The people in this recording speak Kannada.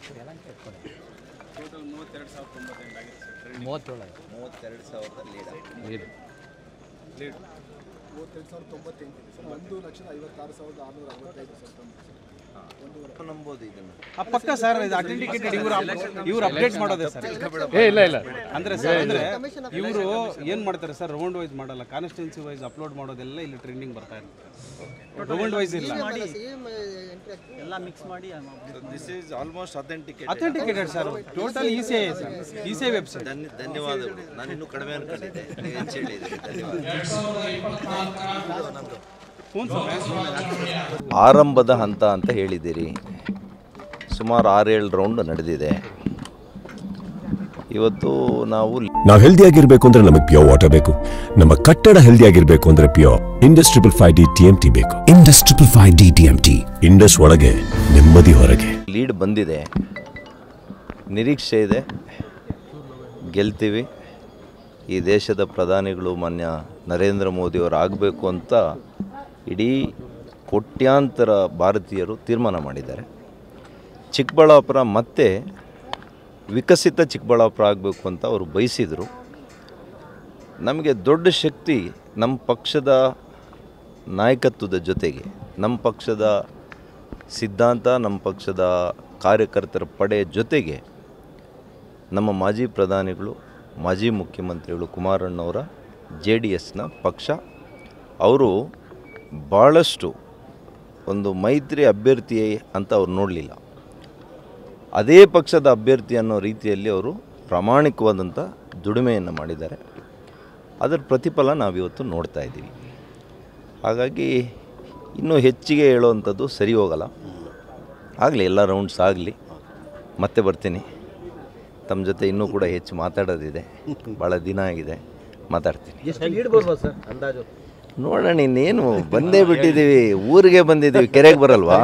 ಟೋಟಲ್ 32,098 ಆಗಿದೆ ಸರ್. 32,000 lead 32,098 sir. 1,56,665 ಸರ್. ನಂಬೋದು ಇದನ್ನು ಪಕ್ಕ ಸರ್ ಇದು ಅಥೆಂಟಿಕೇಟೆಡ್ ಇವರು ಅಪ್ಡೇಟ್ ಮಾಡೋದೇ ಸರ್. ಇಲ್ಲ ಅಂದರೆ ಸರ್ ಅಂದರೆ ಇವರು ಏನು ಮಾಡ್ತಾರೆ ಸರ್, ರೌಂಡ್ ವೈಸ್ ಮಾಡಲ್ಲ, ಕಾನ್ಸ್ಟಿಟ್ಯೂನ್ಸಿ ವೈಸ್ ಅಪ್ಲೋಡ್ ಮಾಡೋದೆಲ್ಲ ಇಲ್ಲಿ ಟ್ರೆಂಡಿಂಗ್ ಬರ್ತಾ ಇರುತ್ತೆ. ರೌಂಡ್ ವೈಸ್ ಇಲ್ಲ, ಎಲ್ಲ ಮಿಕ್ಸ್ ಮಾಡಿ this is almost authenticated sir. Total ECI sir, ECI website. ಧನ್ಯವಾದಗಳು. ನಾನು ಇನ್ನೂ ಕಡಿಮೆ ಅನ್ಕೊಂಡಿದ್ದೆ, ನೀವು ಹೆಚ್ಚು ಹೇಳಿದ್ದೀರಿ. ಧನ್ಯವಾದ. ಆರಂಭದ ಹಂತ ಅಂತ ಹೇಳಿದ್ದೀರಿ. ಸುಮಾರು 6-7 ರೌಂಡ್ ನಡೆದಿದೆ. ಇವತ್ತು ನಾವು ಹೆಲ್ದಿಯಾಗಿರ್ಬೇಕು ಅಂದ್ರೆ ನಮಗೆ ಪ್ಯೂರ್ ವಾಟರ್ ಬೇಕು. ನಮ್ಮ ಕಟ್ಟಡ ಹೆಲ್ದಿಯಾಗಿರ್ಬೇಕು ಅಂದ್ರೆ ಪ್ಯೂರ್ ಇಂಡಸ್ 555D TMT ಬೇಕು. ಇಂಡಸ್ 555D TMT, ಇಂಡಸ್ ಒಳಗೆ ನೆಮ್ಮದಿ ಹೊರಗೆ. ಲೀಡ್ ಬಂದಿದೆ, ನಿರೀಕ್ಷೆ ಇದೆ, ಗೆಲ್ತೀವಿ. ಈ ದೇಶದ ಪ್ರಧಾನಿಗಳು ಮಾನ್ಯ ನರೇಂದ್ರ ಮೋದಿಯವರು ಆಗಬೇಕು ಅಂತ ಇಡೀ ಕೋಟ್ಯಾಂತರ ಭಾರತೀಯರು ತೀರ್ಮಾನ ಮಾಡಿದ್ದಾರೆ. ಚಿಕ್ಕಬಳ್ಳಾಪುರ ಮತ್ತೆ ವಿಕಸಿತ ಚಿಕ್ಕಬಳ್ಳಾಪುರ ಆಗಬೇಕು ಅಂತ ಅವರು ಬಯಸಿದರು. ನಮಗೆ ದೊಡ್ಡ ಶಕ್ತಿ ನಮ್ಮ ಪಕ್ಷದ ನಾಯಕತ್ವದ ಜೊತೆಗೆ, ನಮ್ಮ ಪಕ್ಷದ ಸಿದ್ಧಾಂತ, ನಮ್ಮ ಪಕ್ಷದ ಕಾರ್ಯಕರ್ತರ ಪಡೆ ಜೊತೆಗೆ ನಮ್ಮ ಮಾಜಿ ಪ್ರಧಾನಿಗಳು, ಮಾಜಿ ಮುಖ್ಯಮಂತ್ರಿಗಳು ಕುಮಾರಣ್ಣವರ JDSನ ಪಕ್ಷ. ಅವರು ಭಾಳಷ್ಟು ಒಂದು ಮೈತ್ರಿ ಅಭ್ಯರ್ಥಿ ಅಂತ ಅವ್ರು ನೋಡಲಿಲ್ಲ, ಅದೇ ಪಕ್ಷದ ಅಭ್ಯರ್ಥಿ ಅನ್ನೋ ರೀತಿಯಲ್ಲಿ ಅವರು ಪ್ರಾಮಾಣಿಕವಾದಂಥ ದುಡಿಮೆಯನ್ನು ಮಾಡಿದ್ದಾರೆ. ಅದರ ಪ್ರತಿಫಲ ನಾವಿವತ್ತು ನೋಡ್ತಾ ಇದ್ದೀವಿ. ಹಾಗಾಗಿ ಇನ್ನೂ ಹೆಚ್ಚಿಗೆ ಹೇಳೋವಂಥದ್ದು ಸರಿ ಹೋಗಲ್ಲ. ಆಗಲಿ, ಎಲ್ಲ ರೌಂಡ್ಸ್ ಆಗಲಿ, ಮತ್ತೆ ಬರ್ತೀನಿ. ತಮ್ಮ ಜೊತೆ ಇನ್ನೂ ಕೂಡ ಹೆಚ್ಚು ಮಾತಾಡೋದಿದೆ, ಭಾಳ ದಿನ ಆಗಿದೆ, ಮಾತಾಡ್ತೀನಿ. ನೋಡೋಣ, ಇನ್ನೇನು ಬಂದೇ ಬಿಟ್ಟಿದ್ದೀವಿ, ಊರಿಗೆ ಬಂದಿದ್ದೀವಿ, ಕೆರೆಗೆ ಬರಲ್ವಾ?